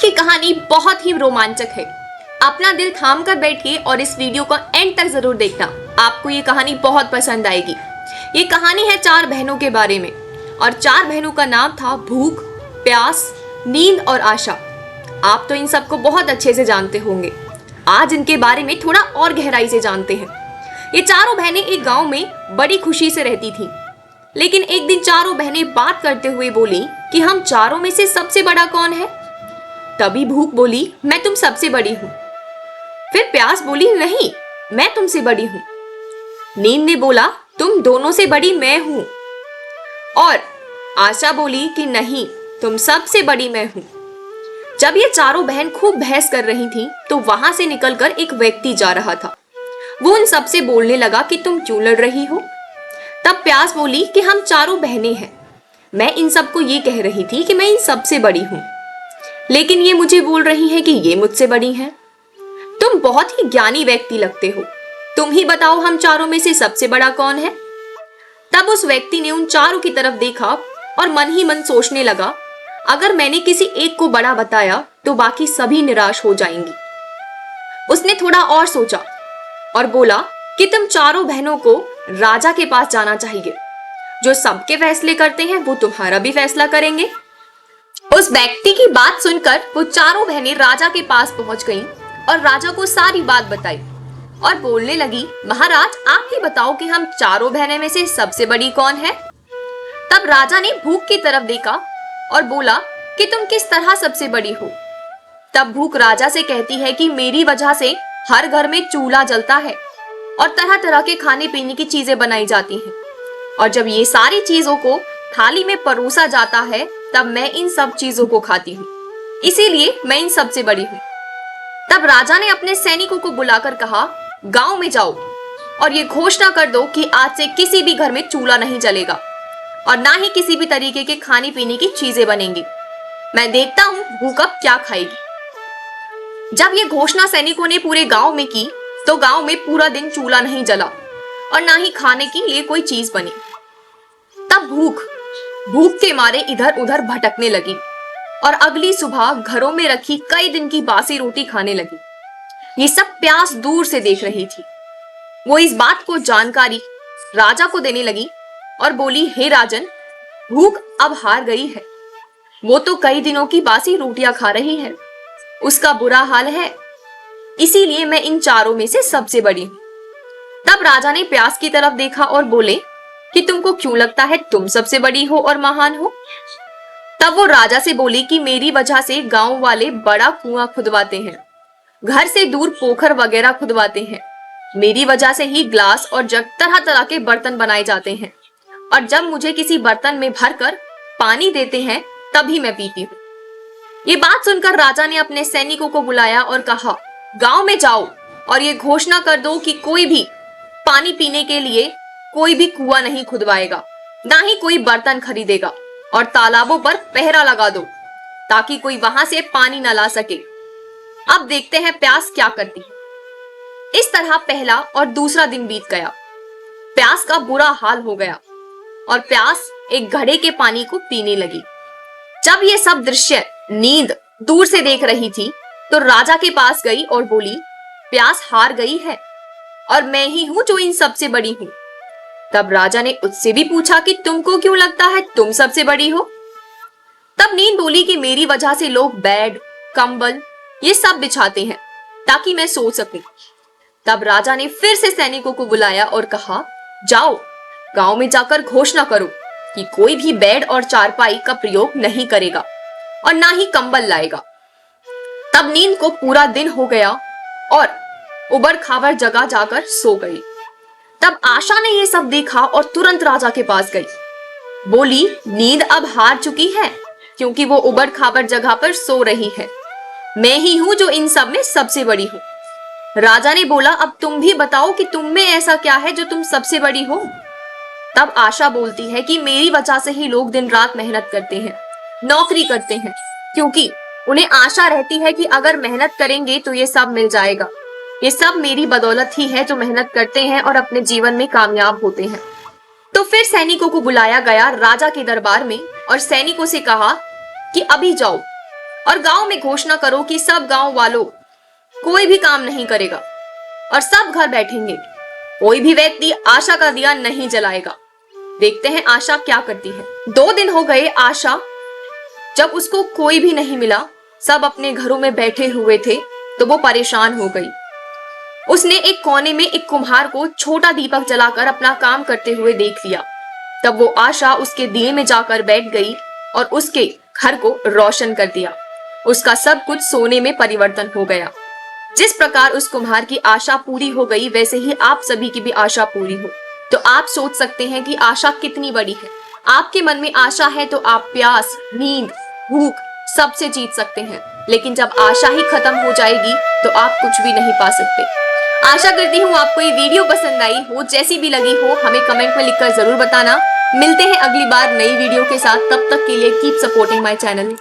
की कहानी बहुत ही रोमांचक है। अपना दिल थाम कर बैठिए और इस वीडियो को एंड तक जरूर देखना। आपको ये कहानी बहुत पसंद आएगी। ये कहानी है 4 बहनों के बारे में और 4 बहनों का नाम था भूख, प्यास, नींद और आशा। आप तो इन सबको बहुत अच्छे से जानते होंगे। आज इनके बारे में थोड़ा और गहराई से जानते हैं। ये चारों बहनें एक गांव में बड़ी खुशी से रहती थीं। लेकिन एक दिन चारों बहनें बात करते हुए बोली कि हम चारों में से सबसे बड़ा कौन है। तभी भूख बोली, मैं तुम सबसे बड़ी हूं। फिर प्यास बोली, नहीं, मैं तुमसे बड़ी हूं। नींद ने बोला, तुम दोनों से बड़ी मैं हूं। और आशा बोली कि नहीं, तुम सबसे बड़ी मैं हूं। जब ये चारों बहन खूब बहस कर रही थीं, तो वहां से निकलकर एक व्यक्ति जा रहा था। वो उन सबसे बोलने लगा कि तुम क्यों लड़ रही हो। तब प्यास बोली कि हम चारों बहनें हैं। मैं इन सबको ये कह रही थी कि मैं इन सबसे बड़ी हूं, लेकिन ये मुझे बोल रही हैं कि ये मुझसे बड़ी हैं। तुम बहुत ही ज्ञानी व्यक्ति लगते हो। तुम ही बताओ हम चारों में से सबसे बड़ा कौन है। तब उस व्यक्ति ने उन चारों की तरफ देखा और मन ही मन सोचने लगा, अगर मैंने किसी एक को बड़ा बताया तो बाकी सभी निराश हो जाएंगी। उसने थोड़ा और सोचा और बोला कि तुम चारों बहनों को राजा के पास जाना चाहिए। जो सबके फैसले करते हैं वो तुम्हारा भी फैसला करेंगे। उस व्यक्ति की बात सुनकर वो चारों बहनें राजा के पास पहुंच गईं और राजा को सारी बात बताई और बोलने लगी, महाराज आप ही बताओ कि हम चारों बहनें में से सबसे बड़ी कौन है। तब राजा ने भूख की तरफ देखा और बोला कि तुम किस तरह सबसे बड़ी हो। तब भूख राजा से कहती है कि मेरी वजह से हर घर में चूल्हा जलता है और तरह तरह के खाने पीने की चीजें बनाई जाती हैं, और जब ये सारी चीजों को थाली में परोसा जाता है तब मैं इन सब चीजों को खाती हूँ, इसीलिए मैं इन सबसे बड़ी हूँ। तब राजा ने अपने सैनिकों को बुलाकर कहा, गांव में जाओ और ये घोषणा कर दो कि आज से किसी भी घर में चूल्हा नहीं जलेगा और ना ही किसी भी तरीके के खाने पीने की चीजें बनेंगी। मैं देखता हूँ भूख अब क्या खाएगी। जब ये घोषणा सैनिकों ने पूरे गांव में की तो गांव में पूरा दिन चूल्हा नहीं जला और ना ही खाने के लिए कोई चीज बनी। तब भूख के मारे इधर उधर भटकने लगी और अगली सुबह घरों में रखी कई दिन की बासी रोटी खाने लगी। ये सब प्यास दूर से देख रही थी। वो इस बात को जानकारी राजा को देने लगी और बोली, हे राजन, भूख अब हार गई है। वो तो कई दिनों की बासी रोटियां खा रही है, उसका बुरा हाल है, इसीलिए मैं इन चारों में से सबसे बड़ी हूं। तब राजा ने प्यास की तरफ देखा और बोले कि तुमको क्यों लगता है तुम सबसे बड़ी हो और महान हो। तब वो राजा से बोली कि मेरी वजह से गांव वाले बड़ा कुआं खुदवाते हैं, घर से दूर पोखर वगैरह खुदवाते हैं। मेरी वजह से ही ग्लास और जग तरह तरह के बर्तन बनाए जाते हैं, और जब मुझे किसी बर्तन में भरकर पानी देते हैं तभी मैं पीती हूँ। ये बात सुनकर राजा ने अपने सैनिकों को बुलाया और कहा, गांव में जाओ और ये घोषणा कर दो कि कोई भी पानी पीने के लिए कोई भी कुआं नहीं खुदवाएगा, ना ही कोई बर्तन खरीदेगा, और तालाबों पर पहरा लगा दो ताकि कोई वहां से पानी न ला सके। अब देखते हैं प्यास क्या करती है। इस तरह पहला और दूसरा दिन बीत गया। प्यास का बुरा हाल हो गया और प्यास एक घड़े के पानी को पीने लगी। जब ये सब दृश्य नींद दूर से देख रही थी तो राजा के पास गई और बोली, प्यास हार गई है और मैं ही हूं जो इन सबसे बड़ी हूं। तब राजा ने उससे भी पूछा कि तुमको क्यों लगता है तुम सबसे बड़ी हो। तब नींद बोली कि मेरी वजह से लोग बेड, कंबल ये सब बिछाते हैं ताकि मैं सो सकूं। तब राजा ने फिर से सैनिकों को बुलाया और कहा, जाओ गांव में जाकर घोषणा करो कि कोई भी बेड और चारपाई का प्रयोग नहीं करेगा और ना ही कंबल लाएगा। तब नींद को पूरा दिन हो गया और उबड़ खाबड़ जगह जाकर सो गई। तब आशा ने ये सब देखा और तुरंत राजा के पास गई। बोली, नींद अब हार चुकी है क्योंकि वो उबड़ खाबड़ जगह पर सो रही है। मैं ही हूं जो इन सब में सबसे बड़ी हूं। राजा ने बोला, अब तुम भी बताओ कि तुम में ऐसा क्या है जो तुम सबसे बड़ी हो। तब आशा बोलती है कि मेरी वजह से ही लोग दिन रात मेहनत करते हैं, नौकरी करते हैं, क्योंकि उन्हें आशा रहती है कि अगर मेहनत करेंगे तो ये सब मिल जाएगा। ये सब मेरी बदौलत ही है जो मेहनत करते हैं और अपने जीवन में कामयाब होते हैं। तो फिर सैनिकों को बुलाया गया राजा के दरबार में और सैनिकों से कहा कि अभी जाओ और गांव में घोषणा करो कि सब गांव वालों कोई भी काम नहीं करेगा और सब घर बैठेंगे। कोई भी व्यक्ति आशा का दिया नहीं जलाएगा। देखते हैं आशा क्या करती है। 2 दिन हो गए आशा, जब उसको कोई भी नहीं मिला, सब अपने घरों में बैठे हुए थे, तो वो परेशान हो गई। उसने एक कोने में एक कुम्हार को छोटा दीपक जलाकर अपना काम करते हुए देख लिया। तब वो आशा उसके दिए में जाकर बैठ गई और उसके घर को रोशन कर दिया। उसका सब कुछ सोने में परिवर्तन हो गया। जिस प्रकार उस कुम्हार की आशा पूरी हो गई, वैसे ही आप सभी की भी आशा पूरी हो। तो आप सोच सकते हैं कि आशा कितनी बड़ी है। आपके मन में आशा है तो आप प्यास, नींद, भूख सबसे जीत सकते हैं। लेकिन जब आशा ही खत्म हो जाएगी तो आप कुछ भी नहीं पा सकते। आशा करती हूँ आपको ये वीडियो पसंद आई हो। जैसी भी लगी हो हमें कमेंट में लिखकर जरूर बताना। मिलते हैं अगली बार नई वीडियो के साथ। तब तक के लिए कीप सपोर्टिंग माय चैनल।